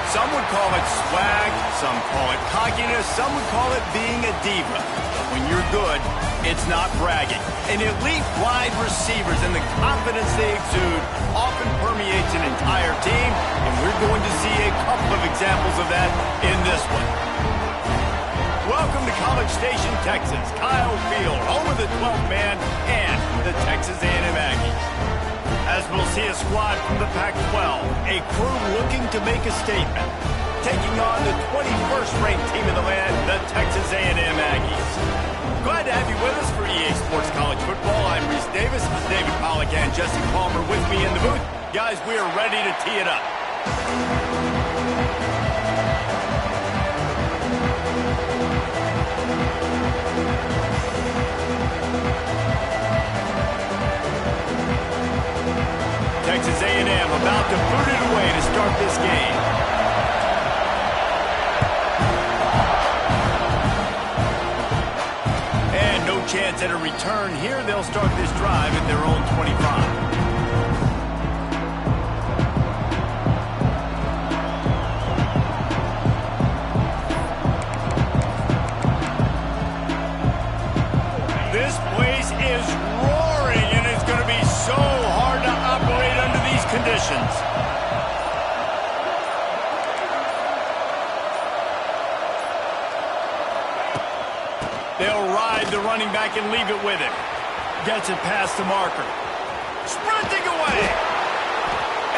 Some would call it swag, some call it cockiness, some would call it being a diva. But when you're good, it's not bragging. And elite wide receivers and the confidence they exude often permeates an entire team, and we're going to see a couple of examples of that in this one. Welcome to College Station, Texas. Kyle Field, home of the 12th man and the Texas A&M Aggies. As we'll see a squad from the Pac-12, a crew looking to make a statement, taking on the 21st ranked team in the land, the Texas A&M Aggies. Glad to have you with us for EA Sports College Football. I'm Reese Davis, David Pollack and Jesse Palmer with me in the booth. Guys, we are ready to tee it up. Texas A&M about to boot it away to start this game. And no chance at a return here. They'll start this drive at their own 25. This place is roaring, and it's going to be so hard to operate under these conditions. They'll ride the running back and leave it with him. Gets it past the marker. Sprinting away.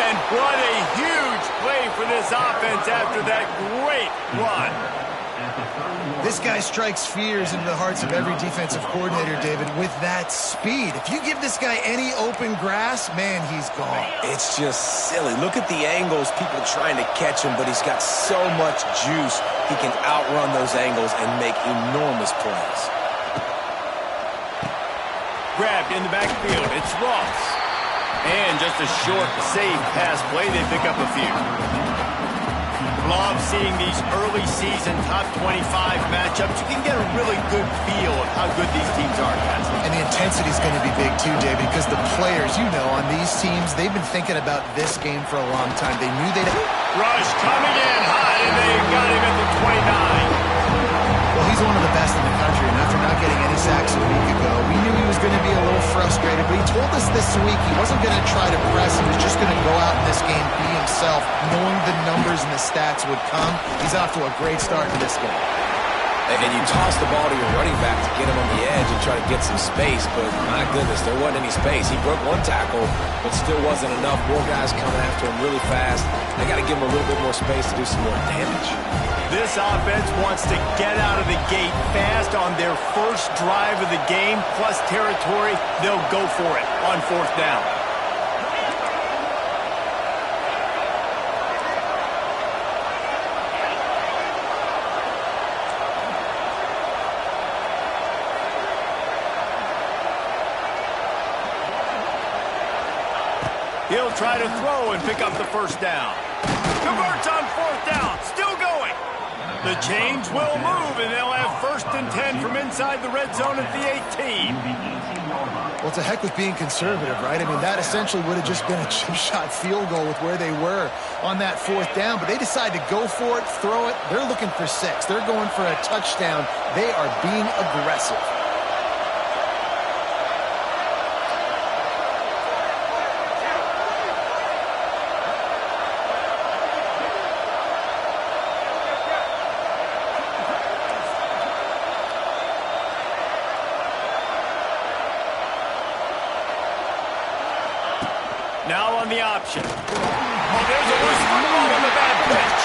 And what a huge play for this offense after that great run. This guy strikes fears into the hearts of every defensive coordinator, David, with that speed. If you give this guy any open grass, man, he's gone. It's just silly. Look at the angles, people trying to catch him, but he's got so much juice. He can outrun those angles and make enormous plays. Grabbed in the backfield. It's Ross. And just a short, safe pass play. They pick up a few. Love seeing these early season top 25 matchups. You can get a really good feel of how good these teams are, guys. And the intensity is going to be big too, David, because the players, you know, on these teams, they've been thinking about this game for a long time. They knew they'd... Rush coming in hot, and they've got him at the 29. Well, he's one of the best in the country, and after not getting any sacks a week ago, we knew he was going to be a little frustrated, but he told us this week he wasn't going to try to press. He was just going to go out in this game, be himself, knowing the numbers and the stats would come. He's off to a great start in this game. And you toss the ball to your running back to get him on the edge and try to get some space, but my goodness, there wasn't any space. He broke one tackle, but still wasn't enough. More guys coming after him really fast. They got to give him a little bit more space to do some more damage. This offense wants to get out of the gate fast on their first drive of the game, plus territory. They'll go for it on fourth down. He'll try to throw and pick up the first down. Converts on fourth down. Still going. The chains will move, and they'll have first and 10 from inside the red zone at the 18. Well, it's a heck with being conservative, right? I mean, that essentially would have just been a chip shot field goal with where they were on that fourth down, but they decide to go for it, throw it. They're looking for 6. They're going for a touchdown. They are being aggressive. Now on the option. Oh, there's a loose football on the bad pitch.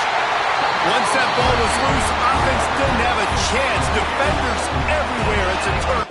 Once that ball was loose, offense didn't have a chance. Defenders everywhere. It's a turn.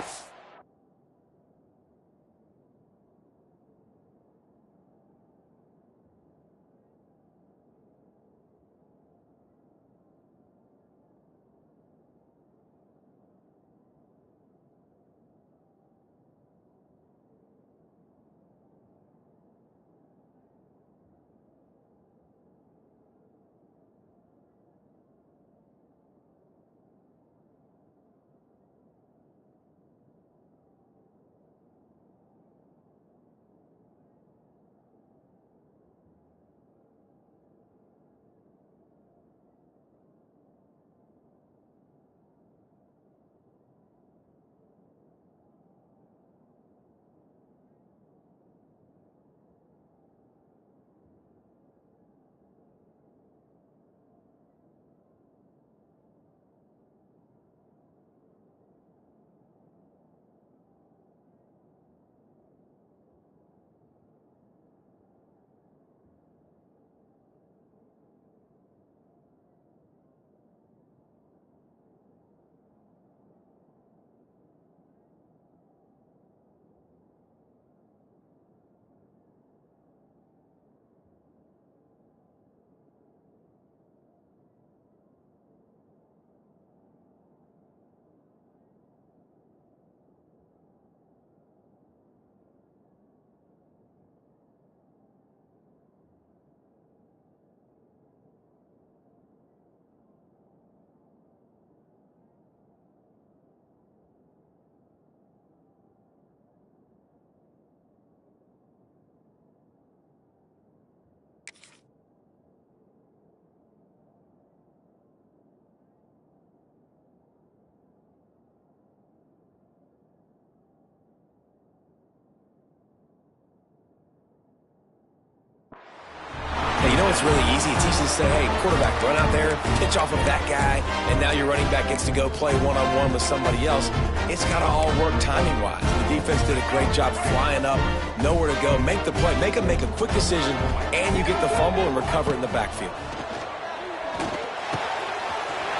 it's really easy. It's easy to say, hey, quarterback, run out there, pitch off of that guy, and now your running back gets to go play one-on-one with somebody else. It's got to all work timing-wise. The defense did a great job flying up, nowhere to go, make the play, make a quick decision, and you get the fumble and recover it in the backfield.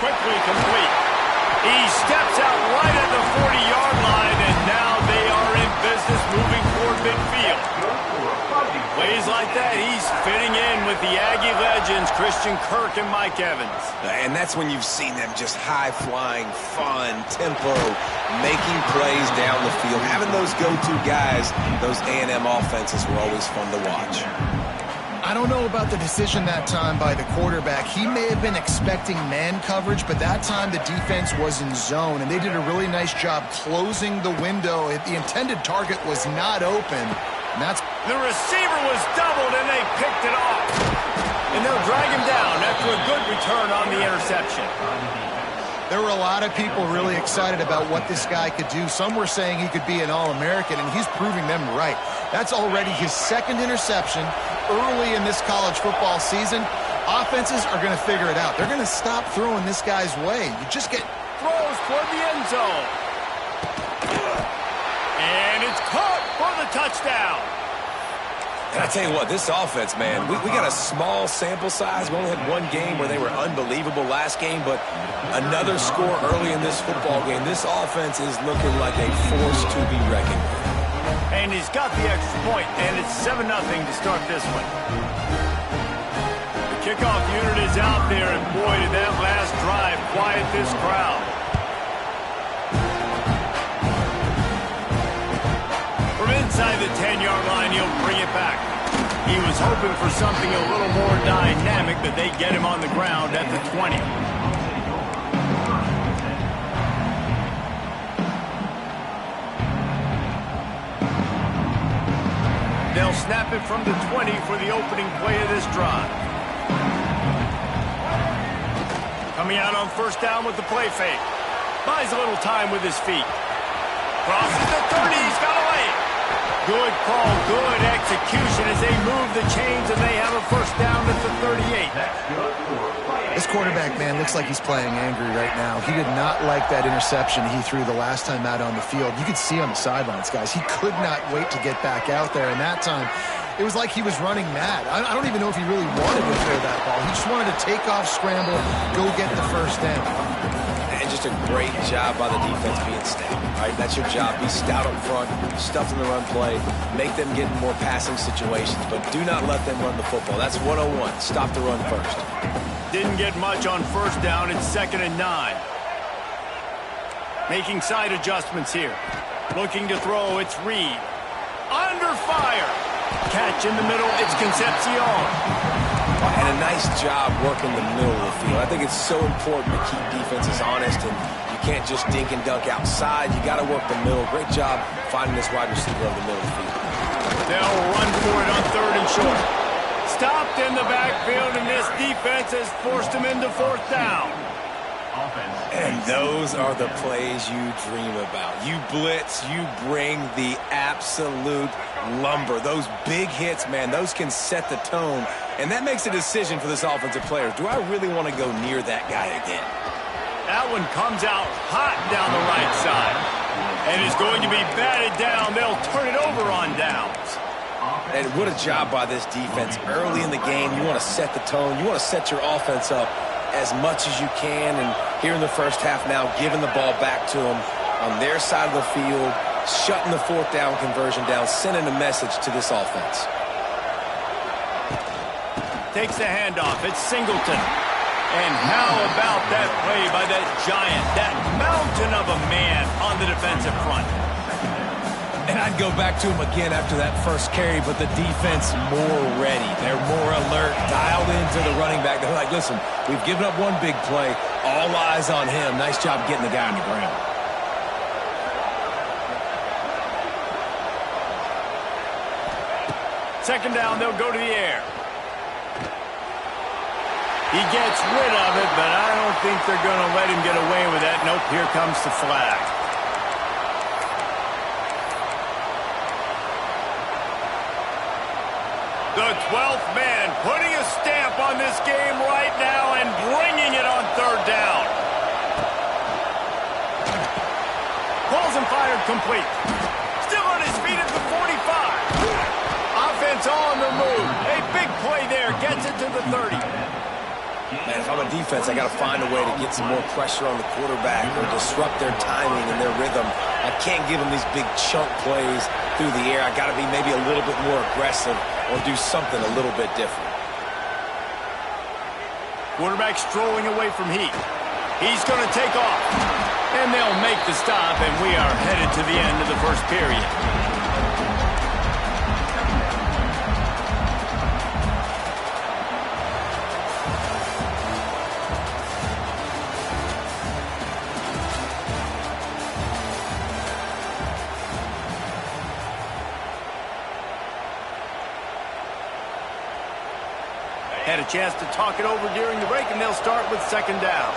Quickly complete. He steps out right at the 40-yard line, and now they are in business moving toward midfield. Plays like that, he's fitting in with the Aggie legends, Christian Kirk and Mike Evans. And that's when you've seen them just high-flying, fun, tempo, making plays down the field. Having those go-to guys, those A&M offenses were always fun to watch. I don't know about the decision that time by the quarterback. He may have been expecting man coverage, but that time the defense was in zone, and they did a really nice job closing the window. The intended target was not open, and that's... The receiver was doubled, and they picked it off. And they'll drag him down after a good return on the interception. There were a lot of people really excited about what this guy could do. Some were saying he could be an All-American, and he's proving them right. That's already his second interception early in this college football season. Offenses are going to figure it out. They're going to stop throwing this guy's way. You just get... Throws toward the end zone. And it's caught for the touchdown. And I tell you what, this offense, man, we got a small sample size. We only had one game where they were unbelievable last game, but another score early in this football game. This offense is looking like a force to be reckoned with. And he's got the extra point, and it's 7-0 to start this one. The kickoff unit is out there, and boy, did that last drive quiet this crowd. From inside the 10-yard line, he'll bring it back. He was hoping for something a little more dynamic, but they get him on the ground at the 20. They'll snap it from the 20 for the opening play of this drive. Coming out on first down with the play fake. Buys a little time with his feet. Crosses the 30, he's got away. Good call, good execution as they move the chains and they have a first down at the 38. This quarterback, man, looks like he's playing angry right now. He did not like that interception he threw the last time out on the field. You could see on the sidelines, guys. He could not wait to get back out there, and that time it was like he was running mad. I don't even know if he really wanted to throw that ball. He just wanted to take off, scramble, go get the first down. And just a great job by the defense being stout. Right? That's your job. Be stout up front, stuff in the run play, make them get in more passing situations, but do not let them run the football. That's 101. Stop the run first. Didn't get much on first down. It's 2nd and 9. Making side adjustments here. Looking to throw. It's Reed. Under fire. Catch in the middle. It's Concepcion. And a nice job working the middle of the field. I think it's so important to keep defenses honest, and you can't just dink and dunk outside. You got to work the middle. Great job finding this wide receiver over the middle of the field. They'll run for it on 3rd and short. Stopped in the backfield, and this defense has forced him into 4th down. And those are the plays you dream about. You blitz, you bring the absolute lumber. Those big hits, man, those can set the tone. And that makes a decision for this offensive player. Do I really want to go near that guy again? That one comes out hot down the right side. And is going to be batted down. They'll turn it over on downs. And what a job by this defense. Early in the game, you want to set the tone. You want to set your offense up as much as you can. And here in the first half now, giving the ball back to them on their side of the field, shutting the 4th down conversion down, sending a message to this offense. Takes the handoff. It's Singleton. And how about that play by that giant, that mountain of a man on the defensive front? And I'd go back to him again after that first carry, but the defense more ready. They're more alert, dialed into the running back. They're like, listen, we've given up one big play. All eyes on him. Nice job getting the guy on the ground. Second down, they'll go to the air. He gets rid of it, but I don't think they're going to let him get away with that. Nope, here comes the flag. The 12th man putting a stamp on this game right now and bringing it on third down. Balls and fired complete. Still on his feet at the 45. Offense on the move. A big play there. Gets it to the 30. Man, if I'm a defense, I got to find a way to get some more pressure on the quarterback or disrupt their timing and their rhythm. I can't give them these big chunk plays through the air. I got to be maybe a little bit more aggressive or do something a little bit different. Quarterback strolling away from heat. He's going to take off. And they'll make the stop, and we are headed to the end of the first period. Had a chance to talk it over during the break, and they'll start with second down.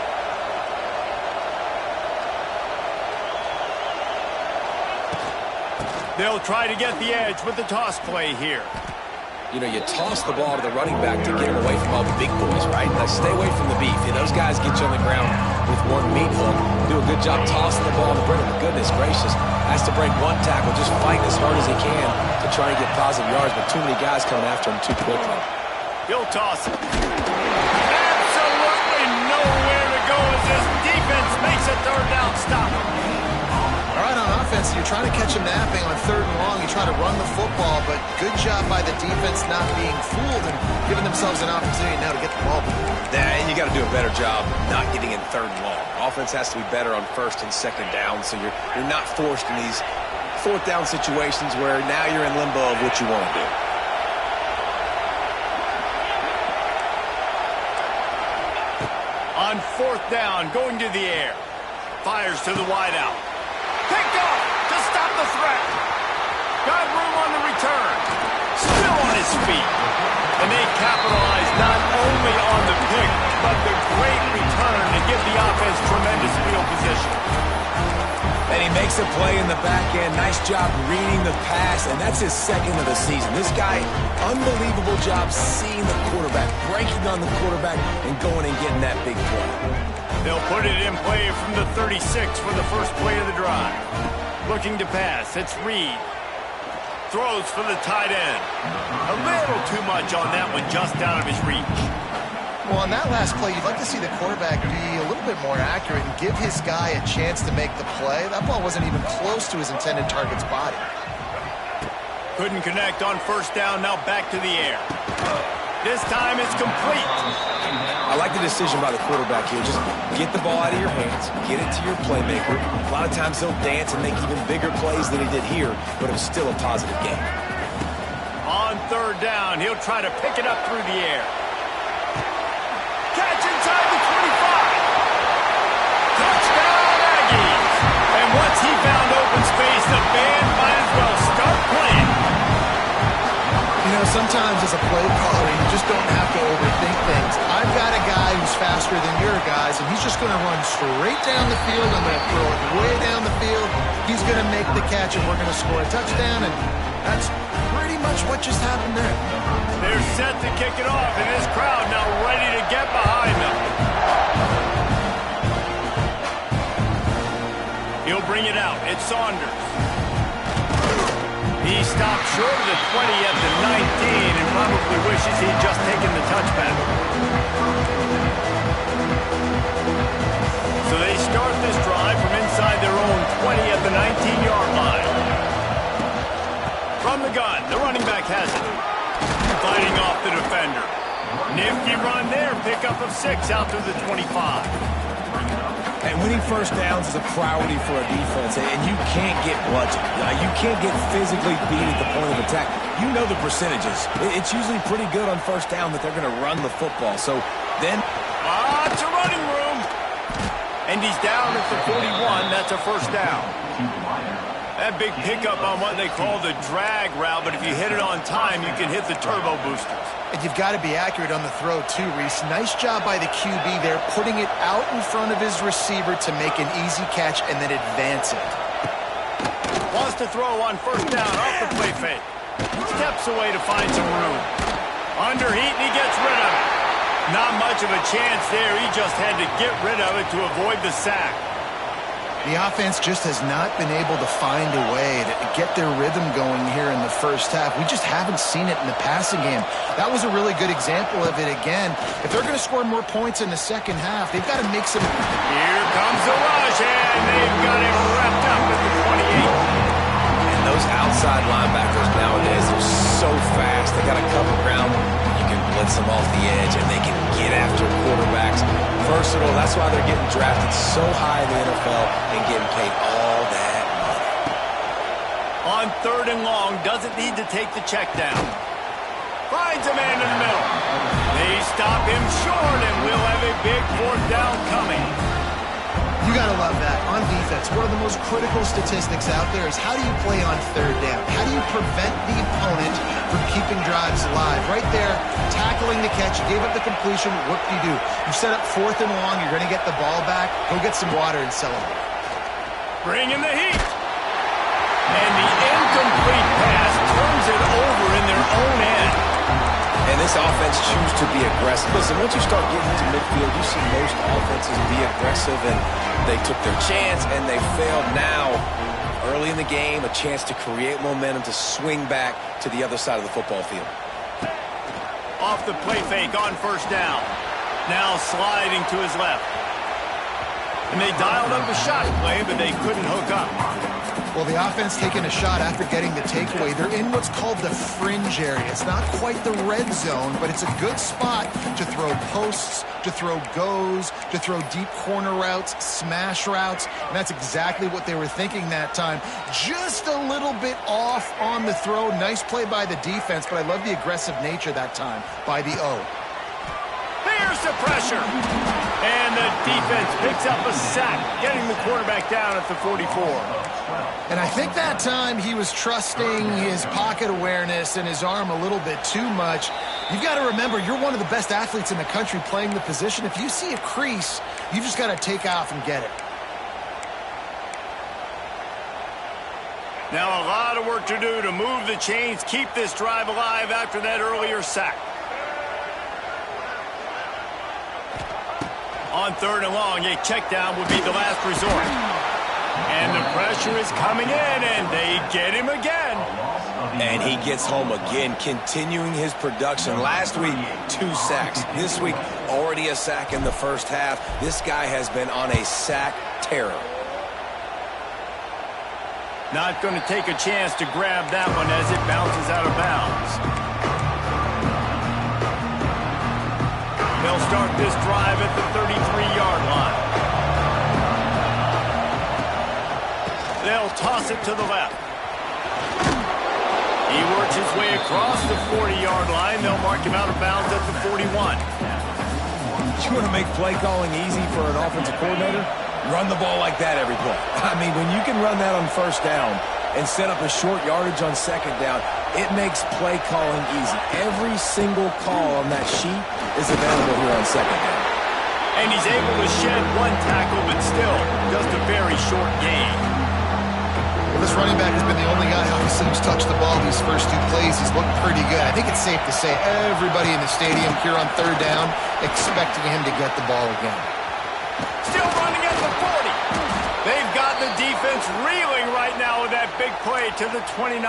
They'll try to get the edge with the toss play here. You know, you toss the ball to the running back to get him away from all the big boys, right? Now, stay away from the beef. Those guys get you on the ground with one meat hook. Do a good job tossing the ball to Brittle. Goodness gracious. Has to break one tackle, just fighting as hard as he can to try and get positive yards, but too many guys coming after him too quickly. He'll toss it. Absolutely nowhere to go as this defense makes a third down stop. All right, on offense, you're trying to catch him napping on third and long. You try to run the football, but good job by the defense not being fooled and giving themselves an opportunity now to get the ball back. Yeah, and you got to do a better job not getting in third and long. Offense has to be better on first and second down, so you're not forced in these fourth down situations where now you're in limbo of what you want to do. On fourth down, going to the air. Fires to the wideout. Picked off to stop the threat. Got room on the return. Still on his feet. And they capitalize not only on the pick, but the great return to give the offense tremendous field position. And he makes a play in the back end. Nice job reading the pass, and that's his second of the season. This guy, unbelievable job seeing the quarterback, breaking on the quarterback, and going and getting that big play. They'll put it in play from the 36 for the first play of the drive. Looking to pass, it's Reed. Throws for the tight end. A little too much on that one, just out of his reach. Well, on that last play, you'd like to see the quarterback be a little bit more accurate and give his guy a chance to make the play. That ball wasn't even close to his intended target's body. Couldn't connect on first down, now back to the air. This time it's complete. I like the decision by the quarterback here. Just get the ball out of your hands, get it to your playmaker. A lot of times he'll dance and make even bigger plays than he did here, but it was still a positive game. On third down, he'll try to pick it up through the air. Catch inside the 25. Touchdown, Aggies. And once he found open space, the band might as well start playing. You know, sometimes as a play caller, you just don't have to overthink things. I've got a guy who's faster than your guys, and he's just going to run straight down the field. I'm going to throw it way down the field. He's going to make the catch, and we're going to score a touchdown, and that's pretty much what just happened there. They're set to kick it off, and this crowd now ready to get behind them. He'll bring it out. It's Saunders. He stopped short of the 20 at the 19 and probably wishes he'd just taken the touchback. So they start this drive from inside their own 20 at the 19-yard line. From the gun, the running back has it. Fighting off the defender. Nifty run there, pickup of 6 out to the 25. And winning first downs is a priority for a defense, and you can't get bludgeoned. You can't get physically beat at the point of attack. You know the percentages. It's usually pretty good on first down that they're going to run the football. So then... Lots of running room. And he's down at the 41. That's a first down. That big pickup on what they call the drag route, but if you hit it on time, you can hit the turbo boosters. And you've got to be accurate on the throw, too, Reese. Nice job by the QB there, putting it out in front of his receiver to make an easy catch and then advance it. Wants to throw on first down off the play fake. Steps away to find some room. Under heat, and he gets rid of it. Not much of a chance there. He just had to get rid of it to avoid the sack. The offense just has not been able to find a way to get their rhythm going here in the first half. We just haven't seen it in the passing game. That was a really good example of it again. If they're going to score more points in the second half, they've got to make some... Here comes the rush, and they've got him wrapped up at the 28. And those outside linebackers nowadays are so fast. They got to cover ground. You can blitz them off the edge, and they can get after quarterbacks. Versatile. That's why they're getting drafted so high in the NFL and getting paid all that money. On 3rd and long, doesn't need to take the check down. Finds a man in the middle. They stop him short, and we'll have a big 4th down coming. You got to love that. On defense, one of the most critical statistics out there is how do you play on 3rd down? How do you prevent the opponent from keeping drives alive? Right there, tackling the catch, you gave up the completion, what do? You set up 4th and long, you're going to get the ball back, go get some water and celebrate. Bring in the heat. And the incomplete pass turns it over in their own end. And this offense chooses to be aggressive. Listen, once you start getting to midfield, you see most offenses be aggressive, and they took their chance, and they failed. Now, early in the game, a chance to create momentum to swing back to the other side of the football field. Off the play fake on 1st down. Now sliding to his left. And they dialed up a shot play, but they couldn't hook up. Well, the offense taking a shot after getting the takeaway. They're in what's called the fringe area. It's not quite the red zone, but it's a good spot to throw posts, to throw goes, to throw deep corner routes, smash routes, and that's exactly what they were thinking that time. Just a little bit off on the throw. Nice play by the defense, but I love the aggressive nature that time by the O. Here's the pressure. And the defense picks up a sack, getting the quarterback down at the 44. And I think that time he was trusting his pocket awareness and his arm a little bit too much. You've got to remember, you're one of the best athletes in the country playing the position. If you see a crease, you just got to take off and get it. Now a lot of work to do to move the chains, keep this drive alive after that earlier sack. On 3rd and long, a check down would be the last resort. And the pressure is coming in, and they get him again. And he gets home again, continuing his production. Last week, 2 sacks. This week, already a sack in the first half. This guy has been on a sack terror. Not going to take a chance to grab that one as it bounces out of bounds. They'll start this drive at the 33-yard line. They'll toss it to the left. He works his way across the 40-yard line. They'll mark him out of bounds at the 41. You want to make play calling easy for an offensive coordinator? Run the ball like that every play. I mean, when you can run that on 1st down and set up a short yardage on 2nd down, it makes play calling easy. Every single call on that sheet is available here on 2nd down. And he's able to shed 1 tackle, but still just a very short gain. Well, this running back has been the only guy obviously who's touched the ball these first 2 plays. He's looked pretty good. I think it's safe to say everybody in the stadium here on 3rd down expecting him to get the ball again. Still running at the 40. They've got the defense reeling right now with that big play to the 29.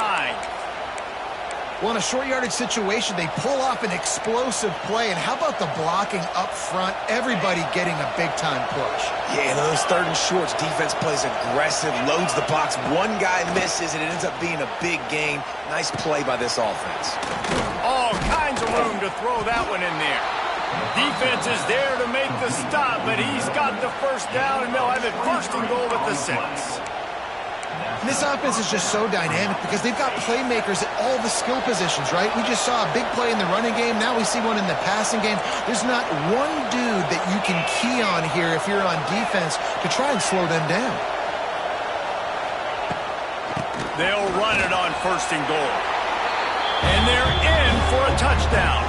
Well, in a short yardage situation, they pull off an explosive play. And how about the blocking up front? Everybody getting a big-time push. Yeah, and those 3rd and shorts, defense plays aggressive, loads the box. One guy misses, and it ends up being a big gain. Nice play by this offense. All kinds of room to throw that one in there. Defense is there to make the stop, but he's got the 1st down, and they'll have it 1st and goal at the 6. And this offense is just so dynamic because they've got playmakers at all the skill positions, right? We just saw a big play in the running game. Now we see one in the passing game. There's not one dude that you can key on here if you're on defense to try and slow them down. They'll run it on 1st and goal. And they're in for a touchdown.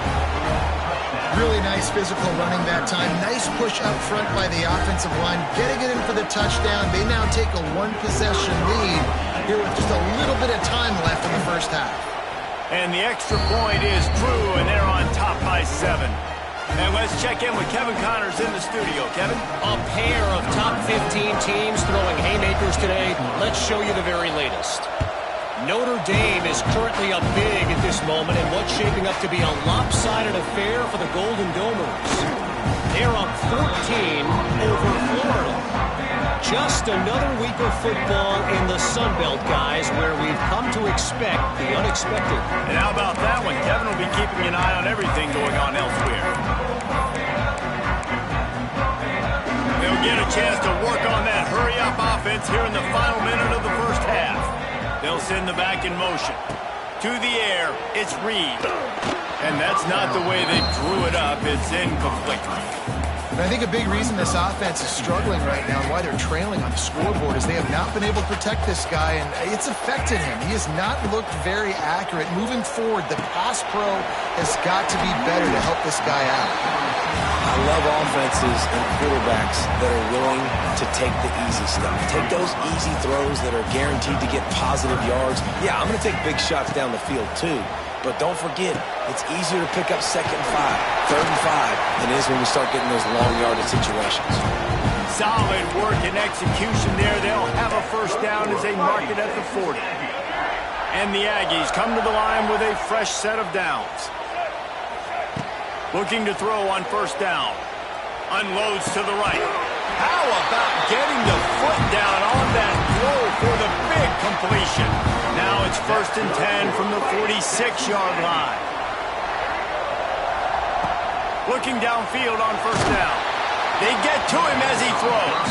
Really nice physical running that time. Nice push up front by the offensive line. Getting it in for the touchdown. They now take a 1-possession lead here with just a little bit of time left in the first half. And the extra point is true, and they're on top by 7. And let's check in with Kevin Connors in the studio. Kevin? A pair of top 15 teams throwing haymakers today. Let's show you the very latest. Notre Dame is currently up big at this moment in what's shaping up to be a lopsided affair for the Golden Domers. They're up 14 over Florida. Just another week of football in the Sun Belt, guys, where we've come to expect the unexpected. And how about that one? Kevin will be keeping an eye on everything going on elsewhere. They'll get a chance to work on that hurry-up offense here in the final minute of the first half. They'll send the back in motion. To the air, it's Reed. And that's not the way they drew it up. It's incomplete. And I think a big reason this offense is struggling right now and why they're trailing on the scoreboard is they have not been able to protect this guy, and it's affected him. He has not looked very accurate. Moving forward, the pass pro has got to be better to help this guy out. I love offenses and quarterbacks that are willing to take the easy stuff. Take those easy throws that are guaranteed to get positive yards. Yeah, I'm going to take big shots down the field too. But don't forget, it's easier to pick up 2nd and 5, 3rd and 5 than it is when we start getting those long yardage situations. Solid work and execution there. They'll have a first down as they mark it at the 40. And the Aggies come to the line with a fresh set of downs. Looking to throw on first down. Unloads to the right. How about getting the foot down on that throw for the big completion? Now it's 1st and 10 from the 46-yard line. Looking downfield on first down. They get to him as he throws.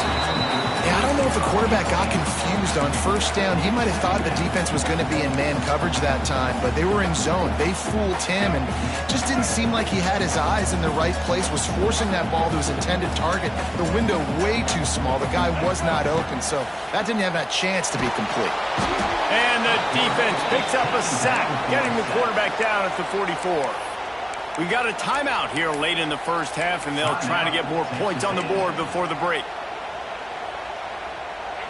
Yeah, I don't know if the quarterback got confused on first down. He might have thought the defense was going to be in man coverage that time, but they were in zone. They fooled him and just didn't seem like he had his eyes in the right place, was forcing that ball to his intended target. The window way too small. The guy was not open, so that didn't have that chance to be complete. And the defense picks up a sack, getting the quarterback down at the 44. We got a timeout here late in the first half, and they'll try to get more points on the board before the break.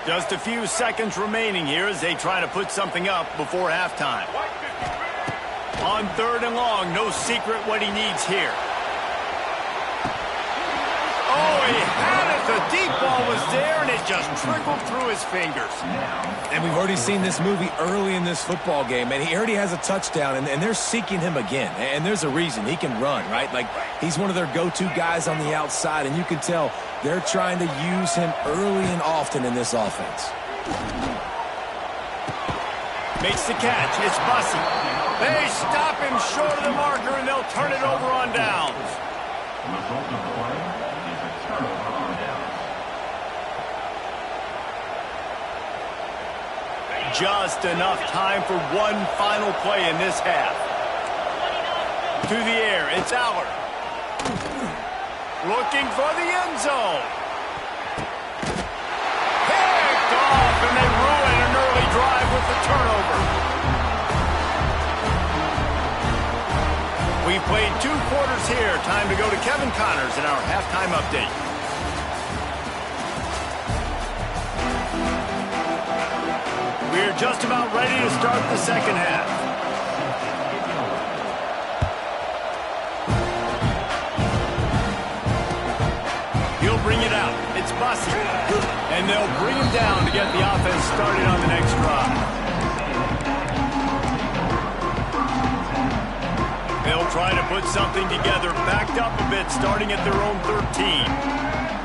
Just a few seconds remaining here as they try to put something up before halftime. On 3rd and long, no secret what he needs here. Oh, he had it. The deep ball was there, and it just trickled through his fingers. And we've already seen this movie early in this football game, and he already has a touchdown, and they're seeking him again. And there's a reason. He can run, right? Like, he's one of their go-to guys on the outside, and you can tell they're trying to use him early and often in this offense. Makes the catch. It's Bussey. They stop him short of the marker, and they'll turn it over on downs. Just enough time for one final play in this half. To the air, it's Allard. Looking for the end zone. Picked off, and they ruin an early drive with the turnover. We played 2 quarters here. Time to go to Kevin Connors in our halftime update. We're just about ready to start the second half. He'll bring it out. It's Bussey. And they'll bring him down to get the offense started on the next drive. They'll try to put something together, backed up a bit, starting at their own 13.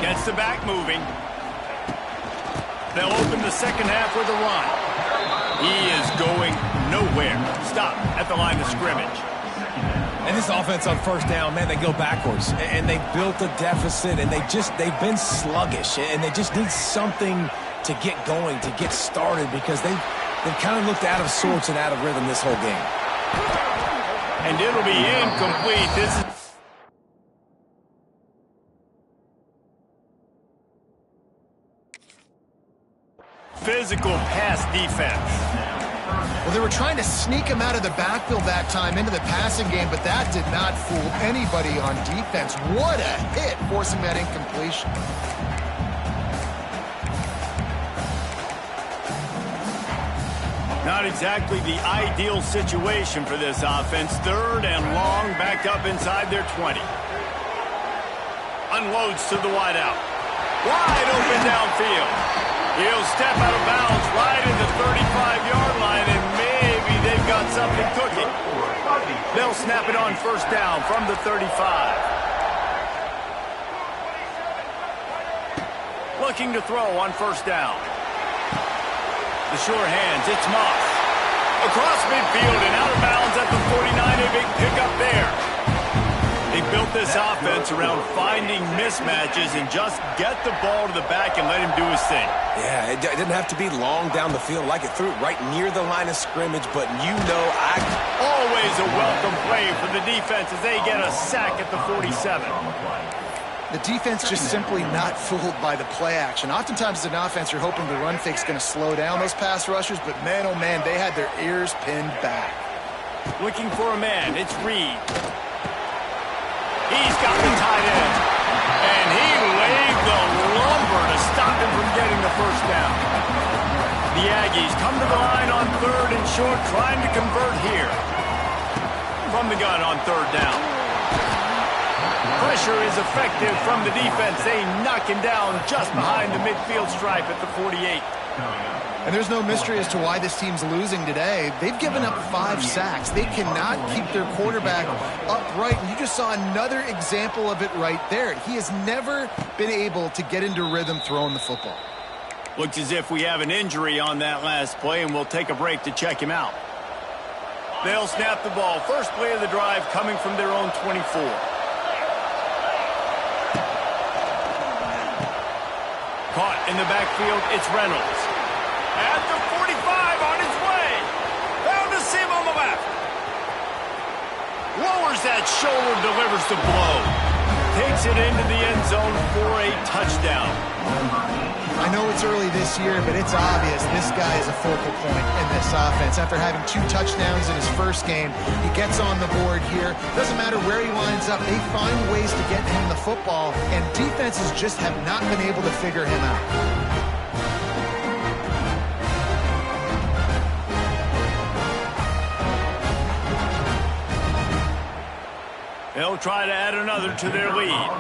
Gets the back moving. They'll open the second half with a run. He is going nowhere. Stop at the line of scrimmage. And this offense on first down, man, they go backwards. And they built a deficit, and they've been sluggish. And they just need something to get going, to get started, because they've kind of looked out of sorts and out of rhythm this whole game. And it'll be incomplete. This is physical pass defense. Well, they were trying to sneak him out of the backfield that time into the passing game, but that did not fool anybody on defense. What a hit, forcing that incompletion. Not exactly the ideal situation for this offense. 3rd and long, backed up inside their 20. Unloads to the wideout. Wide open downfield. He'll step out of bounds right at the 35-yard line, and maybe they've got something cooking. They'll snap it on 1st down from the 35. Looking to throw on 1st down. The sure hands, it's Moss. Across midfield and out of bounds at the 49, a big pickup there. They built this offense around finding mismatches and just get the ball to the back and let him do his thing. Yeah, it didn't have to be long down the field. Like it threw it right near the line of scrimmage, but always a welcome play for the defense as they get a sack at the 47. The defense just simply not fooled by the play action. Oftentimes as an offense, you're hoping the run fake's going to slow down those pass rushers, but man, oh man, they had their ears pinned back. Looking for a man, it's Reed. He's got the tight end, and he laid the lumber to stop him from getting the 1st down. The Aggies come to the line on 3rd and short, trying to convert here. From the gun on 3rd down. Pressure is effective from the defense. They knock him down just behind the midfield stripe at the 48. And there's no mystery as to why this team's losing today. They've given up 5 sacks. They cannot keep their quarterback upright. And you just saw another example of it right there. He has never been able to get into rhythm throwing the football. Looks as if we have an injury on that last play, and we'll take a break to check him out. They'll snap the ball. First play of the drive coming from their own 24. Caught in the backfield, it's Reynolds. At the 45, on his way. Found a seam on the left. Lowers that shoulder, delivers the blow. Takes it into the end zone for a touchdown. I know it's early this year, but it's obvious this guy is a focal point in this offense. After having 2 touchdowns in his first game, he gets on the board here. Doesn't matter where he winds up, they find ways to get him the football, and defenses just have not been able to figure him out. They'll try to add another to their lead.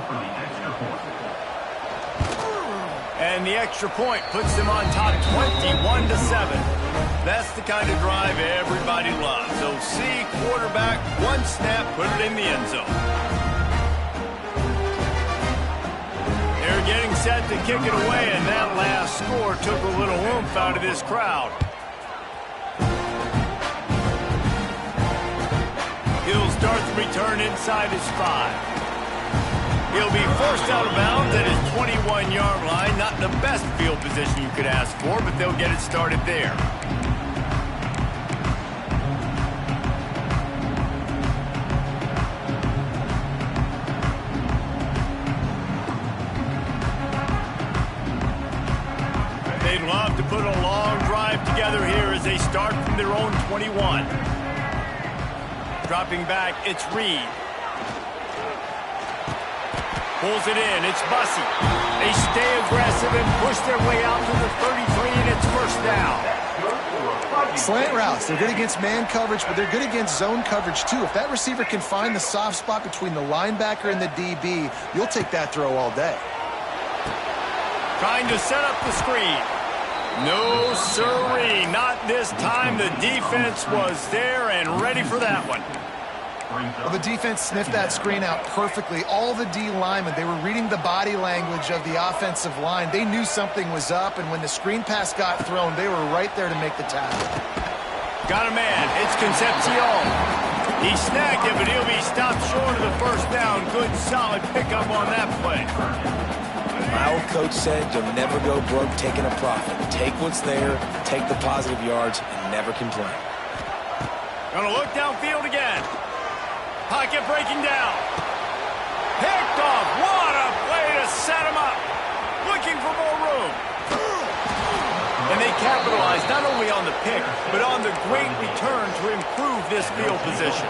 And the extra point puts them on top 21-7. That's the kind of drive everybody loves. So see quarterback, 1 snap, put it in the end zone. They're getting set to kick it away, and that last score took a little oomph out of this crowd. He'll start the return inside his 5. He'll be forced out of bounds at his 21-yard line. Not the best field position you could ask for, but they'll get it started there. They'd love to put a long drive together here as they start from their own 21. Dropping back, it's Reed. Pulls it in, it's Bussey. They stay aggressive and push their way out to the 33, and it's 1st down. Slant routes, they're good against man coverage, but they're good against zone coverage too. If that receiver can find the soft spot between the linebacker and the DB, you'll take that throw all day. Trying to set up the screen. No siree, not this time. The defense was there and ready for that one. Well, the defense sniffed that screen out perfectly. All the D linemen, they were reading the body language of the offensive line. They knew something was up, and when the screen pass got thrown, they were right there to make the tackle. Got a man. It's Concepcion. He snagged it, but he'll be stopped short of the 1st down. Good, solid pickup on that play. My old coach said you'll never go broke taking a profit. Take what's there, take the positive yards, and never complain. Gonna look downfield again. Pocket breaking down. Picked off. What a play to set him up. Looking for more room. And they capitalize not only on the pick, but on the great return to improve this field position.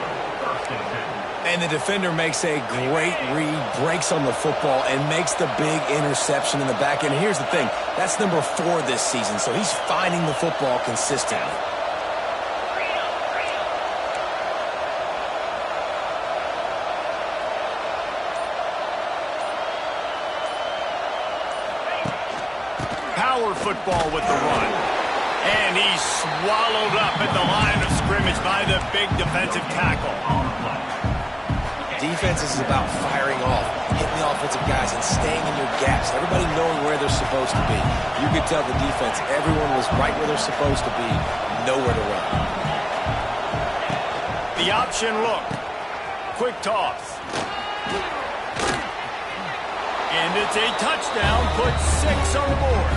And the defender makes a great read, breaks on the football, and makes the big interception in the back end. Here's the thing. That's number 4 this season, so he's finding the football consistently. power football with the run. And he's swallowed up at the line of scrimmage by the big defensive tackle. Defense is about firing off, hitting the offensive guys, and staying in your gaps. Everybody knowing where they're supposed to be. You could tell the defense, everyone was right where they're supposed to be, nowhere to run. The option look. Quick toss. And it's a touchdown, puts 6 on the board.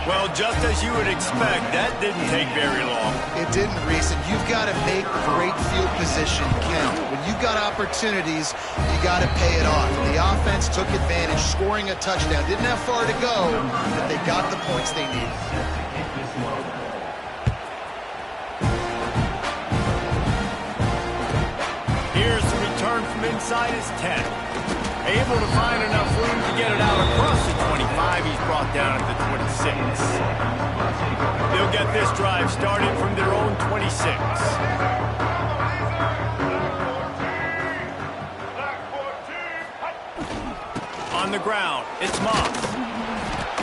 Well, just as you would expect, that didn't take very long. It didn't, Reese, and you've got to make great field position count. When you've got opportunities, you got to pay it off. And the offense took advantage, scoring a touchdown. Didn't have far to go, but they got the points they needed. Here's the return from inside his 10. Able to find enough room to get it out across the 25. He's brought down at the 26. They'll get this drive started from their own 26. On the ground, it's Moss.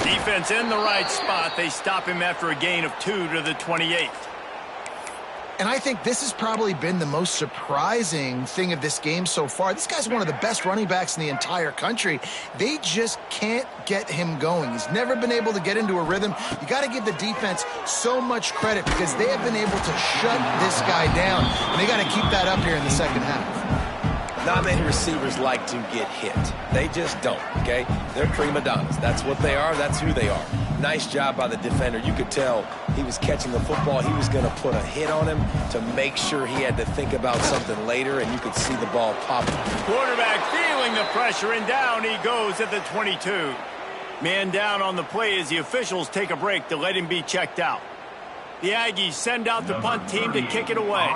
Defense in the right spot. They stop him after a gain of 2 to the 28. And I think this has probably been the most surprising thing of this game so far. This guy's one of the best running backs in the entire country. They just can't get him going. He's never been able to get into a rhythm. You got to give the defense so much credit because they have been able to shut this guy down. And they got to keep that up here in the second half. Not many receivers like to get hit. They just don't, okay? They're prima donnas. That's what they are. That's who they are. Nice job by the defender. You could tell he was catching the football. He was going to put a hit on him to make sure he had to think about something later, and you could see the ball pop. Quarterback feeling the pressure, and down he goes at the 22. Man down on the play as the officials take a break to let him be checked out. The Aggies send out the punt team to kick it away.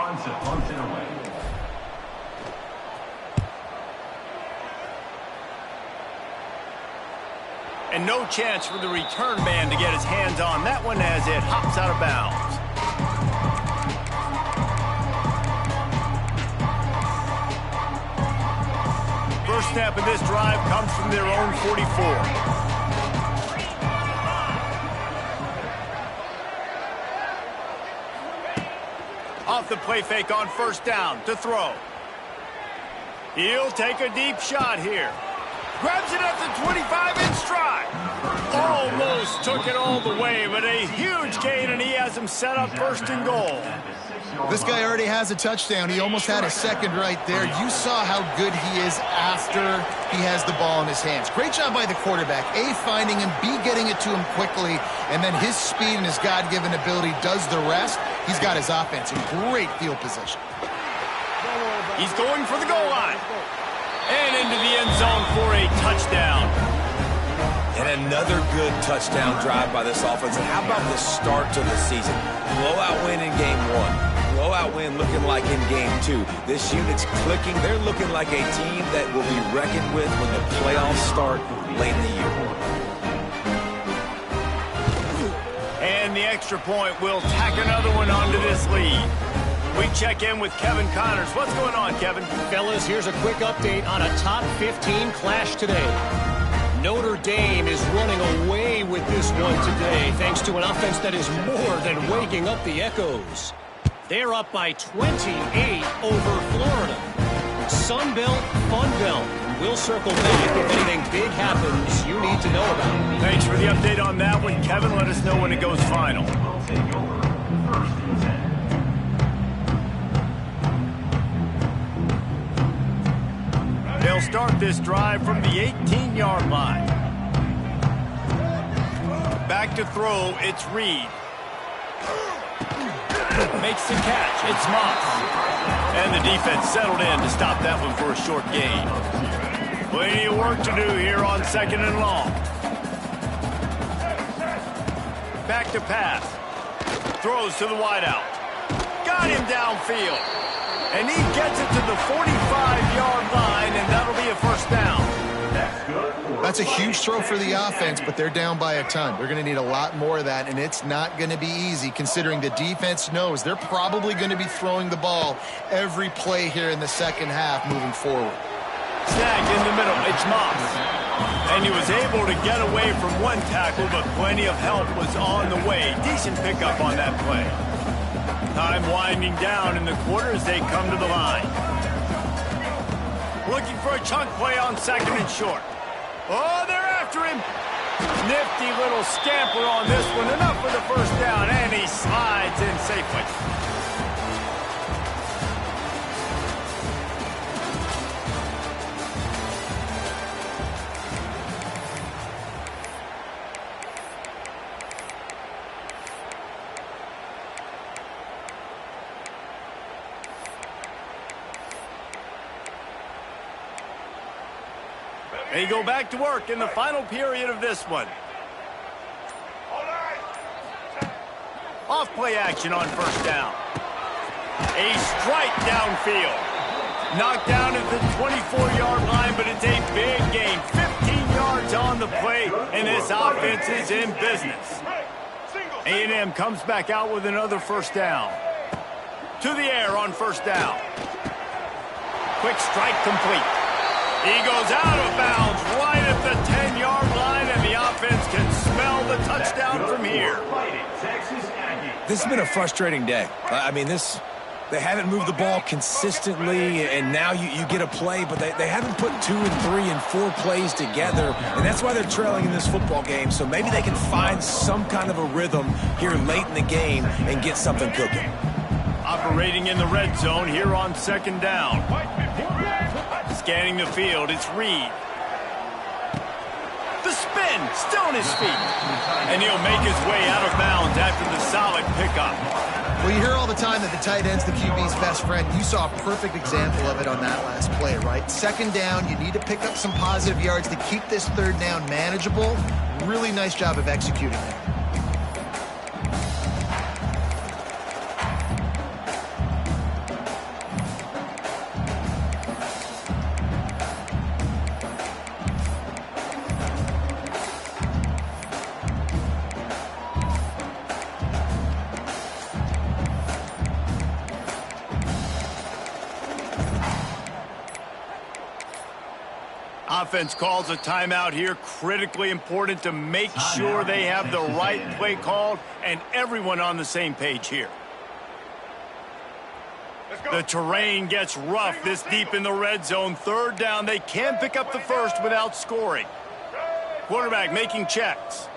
And no chance for the return man to get his hands on that one as it hops out of bounds. First snap of this drive comes from their own 44. Off the play fake on first down to throw. He'll take a deep shot here. Grabs it at the 25 in stride. Almost took it all the way, but a huge gain, and he has him set up first and goal. This guy already has a touchdown. He almost had a second right there. You saw how good he is after he has the ball in his hands. Great job by the quarterback. A, finding him, B, getting it to him quickly, and then his speed and his God-given ability does the rest. He's got his offense in great field position. He's going for the goal line. And into the end zone for a touchdown. And another good touchdown drive by this offense. And how about the start to the season? Blowout win in game 1. Blowout win looking like in game 2. This unit's clicking. They're looking like a team that will be reckoned with when the playoffs start late in the year. And the extra point will tack another one onto this lead. We check in with Kevin Connors. What's going on, Kevin? Fellas, here's a quick update on a top 15 clash today. Notre Dame is running away with this one today thanks to an offense that is more than waking up the echoes. They're up by 28 over Florida. Sun Belt, Fun Belt. We'll circle back if anything big happens you need to know about. Thanks for the update on that one, Kevin. Let us know when it goes final. They'll start this drive from the 18-yard line. Back to throw, it's Reed. Makes the catch, it's Moss. And the defense settled in to stop that one for a short gain. Plenty of work to do here on second and long. Back to pass. Throws to the wideout. Got him downfield. And he gets it to the 45-yard line, and that'll be a first down. That's a huge throw for the offense, but they're down by a ton. They're going to need a lot more of that, and it's not going to be easy considering the defense knows they're probably going to be throwing the ball every play here in the second half moving forward. Snagged in the middle. It's Moss. And he was able to get away from one tackle, but plenty of help was on the way. Decent pickup on that play. Time winding down in the quarter as they come to the line. Looking for a chunk play on 2nd and short. Oh, they're after him. Nifty little scamper on this one. Enough for the first down, and he slides in safely. They go back to work in the final period of this one. Off play action on 1st down. A strike downfield. Knocked down at the 24-yard line, but it's a big gain. 15 yards on the play, and this offense is in business. A&M comes back out with another 1st down. To the air on 1st down. Quick strike complete. He goes out of bounds right at the 10-yard line, and the offense can smell the touchdown from here. This has been a frustrating day. I mean, they haven't moved the ball consistently, and now you get a play, but they haven't put 2 and 3 and 4 plays together, and that's why they're trailing in this football game. So maybe they can find some kind of a rhythm here late in the game and get something cooking. Operating in the red zone here on 2nd down. Scanning the field, it's Reed. The spin, still on his feet. And he'll make his way out of bounds after the solid pickup. Well, you hear all the time that the tight end's the QB's best friend. You saw a perfect example of it on that last play, right? 2nd down, you need to pick up some positive yards to keep this 3rd down manageable. Really nice job of executing it. Offense calls a timeout here. Critically important to make sure they have the right play called and everyone on the same page here. The terrain gets rough this deep in the red zone. 3rd down. They can pick up the first without scoring. Quarterback making checks.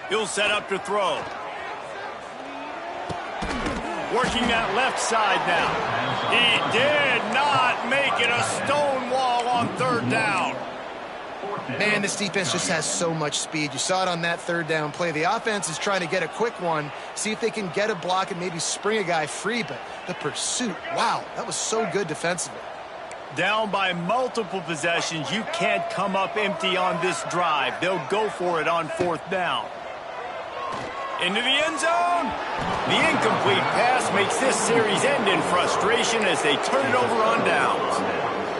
He'll set up to throw. Working that left side now. He did not make it a stone wall on 3rd down. Man, this defense just has so much speed. You saw it on that 3rd down play. The offense is trying to get a quick one, see if they can get a block and maybe spring a guy free, but the pursuit, wow, that was so good defensively. Down by multiple possessions, you can't come up empty on this drive. They'll go for it on 4th down. Into the end zone. The incomplete pass makes this series end in frustration as they turn it over on downs.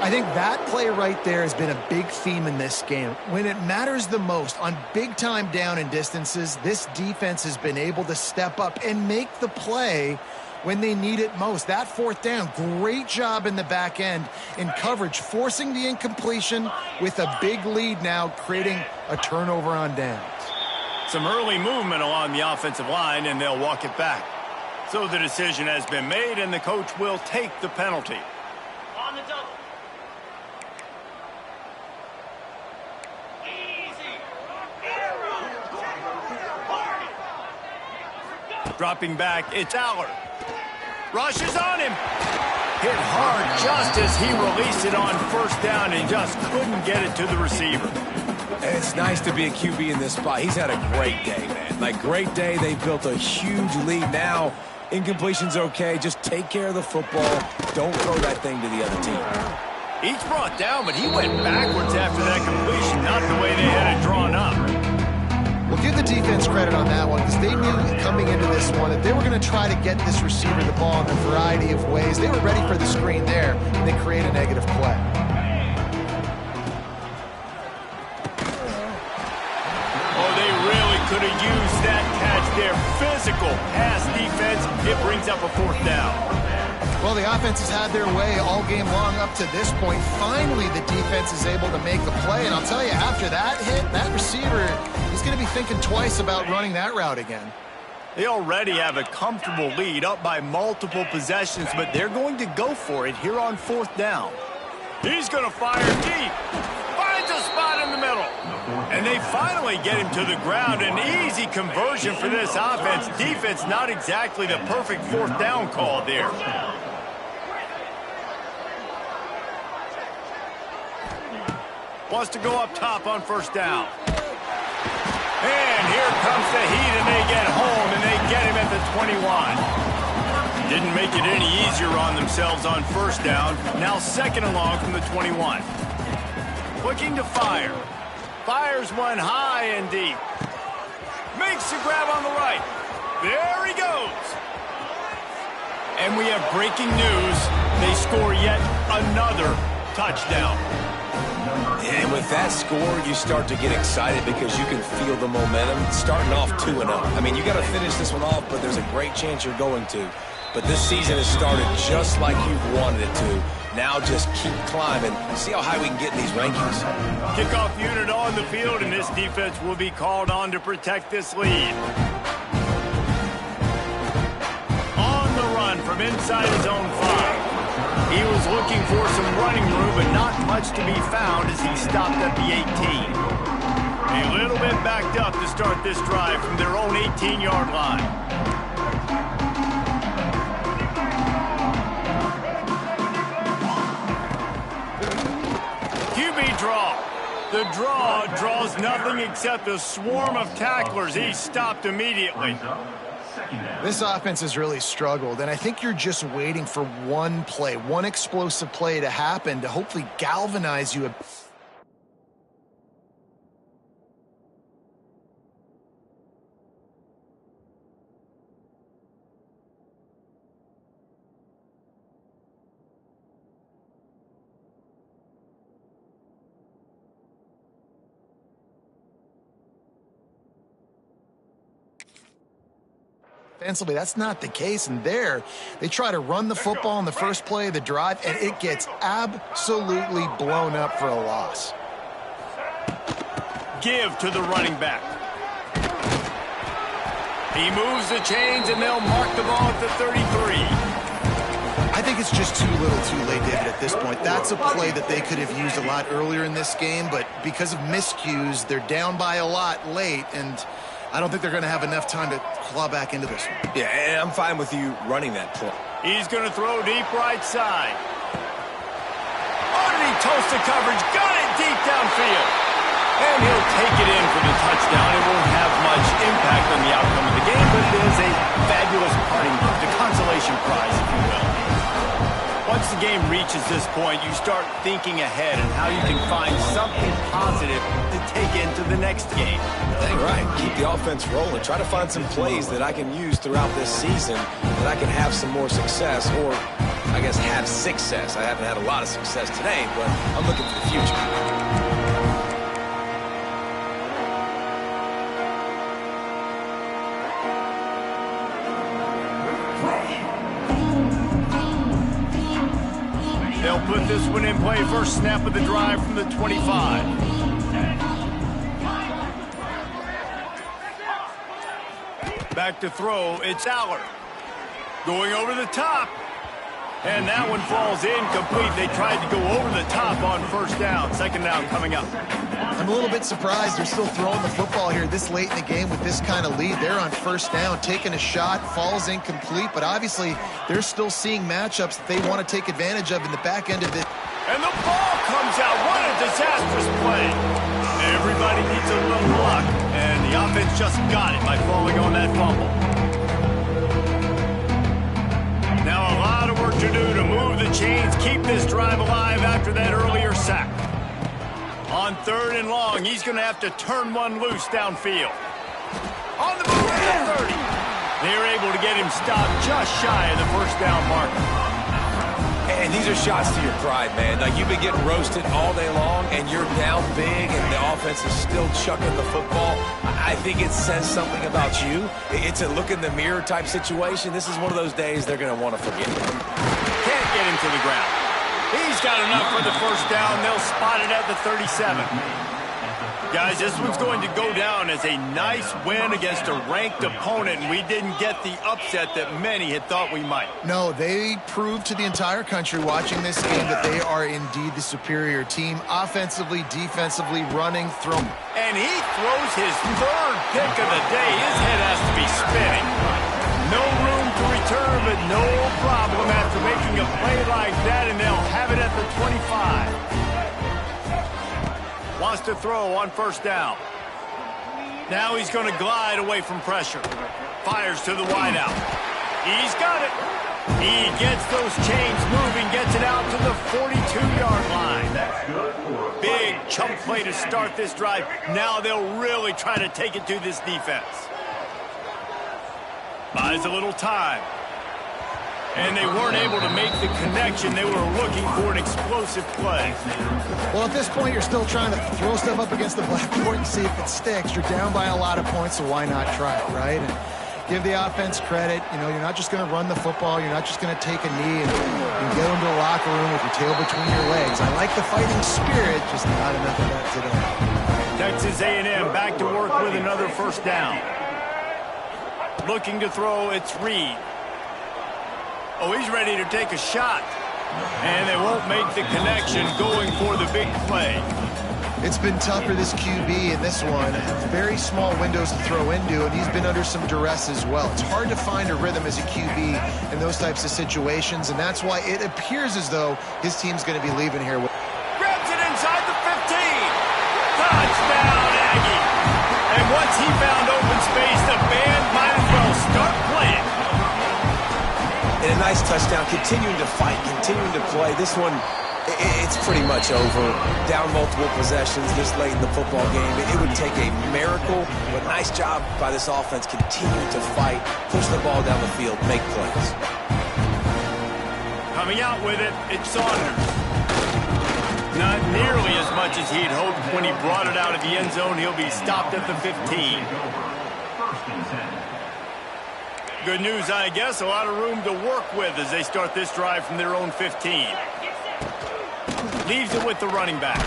I think that play right there has been a big theme in this game. When it matters the most, on big-time down and distances, this defense has been able to step up and make the play when they need it most. That 4th down, great job in the back end in coverage, forcing the incompletion with a big lead now, creating a turnover on downs. Some early movement along the offensive line, and they'll walk it back. So the decision has been made, and the coach will take the penalty. On the double. Easy. Dropping back, it's Allard. Rushes on him. Hit hard just as he released it on 1st down and just couldn't get it to the receiver. It's nice to be a QB in this spot. He's had a great day, man. Like, great day. They built a huge lead. Now, incompletion's okay. Just take care of the football. Don't throw that thing to the other team. Each brought down, but he went backwards after that completion, not the way they had it drawn up. Well, give the defense credit on that one because they knew coming into this one that they were going to try to get this receiver the ball in a variety of ways. They were ready for the screen there, and they create a negative play. Could have used that catch there. Physical pass defense. It brings up a 4th down. Well, the offense has had their way all game long up to this point. Finally, the defense is able to make a play. And I'll tell you, after that hit, that receiver, he's going to be thinking twice about running that route again. They already have a comfortable lead, up by multiple possessions, but they're going to go for it here on 4th down. He's going to fire deep. Finds a spot in the middle. And they finally get him to the ground. An easy conversion for this offense. Defense not exactly the perfect 4th down call there. Wants to go up top on 1st down. And here comes the heat, and they get home, and they get him at the 21. Didn't make it any easier on themselves on 1st down. Now 2nd and long from the 21. Looking to fire. Fires one high and deep. Makes the grab on the right. There he goes. And we have breaking news. They score yet another touchdown. And with that score, you start to get excited because you can feel the momentum starting off 2-0. I mean, you got to finish this one off, but there's a great chance you're going to. But this season has started just like you've wanted it to. Now just keep climbing. See how high we can get in these rankings. Kickoff unit on the field, and this defense will be called on to protect this lead. On the run from inside his own 5. He was looking for some running room, but not much to be found as he stopped at the 18. A little bit backed up to start this drive from their own 18-yard line. QB draw. The draw draws nothing except a swarm of tacklers. He's stopped immediately. This offense has really struggled, and I think you're just waiting for one play, one explosive play to happen to hopefully galvanize you. Offensively, that's not the case. And there, they try to run the football in the first play of the drive, and it gets absolutely blown up for a loss. Give to the running back. He moves the chains, and they'll mark the ball at the 33. I think it's just too little too late, David, at this point. That's a play that they could have used a lot earlier in this game, but because of miscues, they're down by a lot late, and I don't think they're going to have enough time to claw back into this one. Yeah, and I'm fine with you running that play. He's going to throw deep right side. Underneath toasted coverage, got it deep downfield. And he'll take it in for the touchdown. It won't have much impact on the outcome of the game, but it is a fabulous parting gift, a consolation prize, if you will. Once the game reaches this point, you start thinking ahead and how you can find something positive to take into the next game. Dang right. Keep the offense rolling. Try to find some plays that I can use throughout this season that I can have some more success, or I guess have success. I haven't had a lot of success today, but I'm looking for the future. They'll put this one in play. First snap of the drive from the 25. Back to throw, it's Aller. Going over the top. And that one falls incomplete. They tried to go over the top on 1st down. 2nd down coming up. I'm a little bit surprised they're still throwing the football here this late in the game with this kind of lead. They're on 1st down, taking a shot, falls incomplete, but obviously they're still seeing matchups that they want to take advantage of in the back end of this. And the ball comes out. What a disastrous play. Everybody needs a little luck, and the offense just got it by falling on that fumble. Now a lot of work to do to move the chains, keep this drive alive after that earlier sack. On 3rd and long, he's going to have to turn one loose downfield. On the move at the 30. They're able to get him stopped just shy of the 1st down marker. And these are shots to your pride, man. Like, you've been getting roasted all day long, and you're down big, and the offense is still chucking the football. I think it says something about you. It's a look in the mirror type situation. This is one of those days they're going to want to forget. get him to the ground. He's got enough for the first down. They'll spot it at the 37. Guys, this one's going to go down as a nice win against a ranked opponent, and we didn't get the upset that many had thought we might. No, they proved to the entire country watching this game that they are indeed the superior team, offensively, defensively, running, throwing. And he throws his third pick of the day. His head has to be spinning. No room to return, but no problem after making a play like that, and they'll have it at the 25. Wants to throw on first down. Now he's going to glide away from pressure. Fires to the wideout. He's got it. He gets those chains moving, gets it out to the 42-yard line. Big chunk play to start this drive. Now they'll really try to take it to this defense. Buys a little time. And they weren't able to make the connection. They were looking for an explosive play. Well, at this point, you're still trying to throw stuff up against the blackboard and see if it sticks. You're down by a lot of points, so why not try it, right? And give the offense credit. You know, you're not just going to run the football. You're not just going to take a knee and get into the locker room with your tail between your legs. I like the fighting spirit, just not enough of that today. Texas A&M back to work with another first down. Looking to throw, it's Reed. Oh, he's ready to take a shot. And they won't make the connection, going for the big play. It's been tough for this QB in this one. Very small windows to throw into, and he's been under some duress as well. It's hard to find a rhythm as a QB in those types of situations, and that's why it appears as though his team's going to be leaving here. Grabs it inside the 15. Touchdown, Aggie. And once he found open space, the band might as well start playing. And a nice touchdown, continuing to fight, continuing to play. This one, it's pretty much over. Down multiple possessions this late in the football game. It would take a miracle, but nice job by this offense continuing to fight, push the ball down the field, make plays. Coming out with it, it's Saunders. Not nearly as much as he'd hoped when he brought it out of the end zone. He'll be stopped at the 15. Good news, I guess. A lot of room to work with as they start this drive from their own 15. Leaves it with the running back.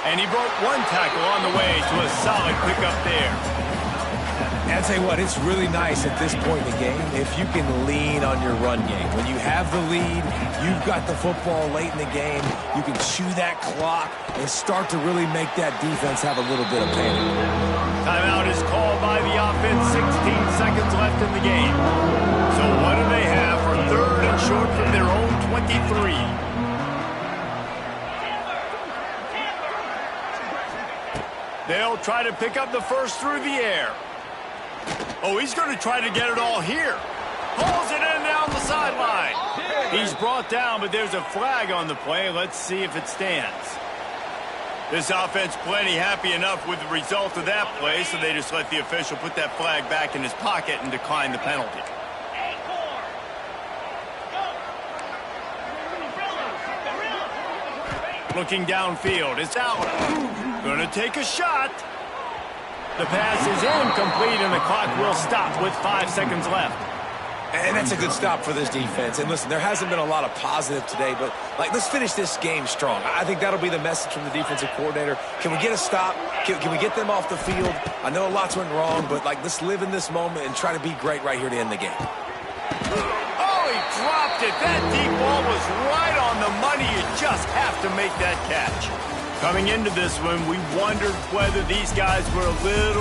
And he broke one tackle on the way to a solid pickup there. And I'll tell you what, it's really nice at this point in the game if you can lean on your run game. When you have the lead, you've got the football late in the game, you can chew that clock and start to really make that defense have a little bit of panic. Timeout is called by the offense. 16 seconds left in the game. So what do they have for third and short from their own 23? They'll try to pick up the first through the air. Oh, he's going to try to get it all here. Pulls it in down the sideline. He's brought down, but there's a flag on the play. Let's see if it stands. This offense plenty happy enough with the result of that play, so they just let the official put that flag back in his pocket and decline the penalty. Looking downfield, it's out. Gonna take a shot. The pass is incomplete, and the clock will stop with 5 seconds left. And that's a good stop for this defense. And listen, there hasn't been a lot of positive today, but let's finish this game strong. I think that'll be the message from the defensive coordinator. Can we get a stop? Can we get them off the field? I know lots went wrong, but let's live in this moment and try to be great right here to end the game. Oh, he dropped it. That deep ball was right on the money. You just have to make that catch. Coming into this one, we wondered whether these guys were a little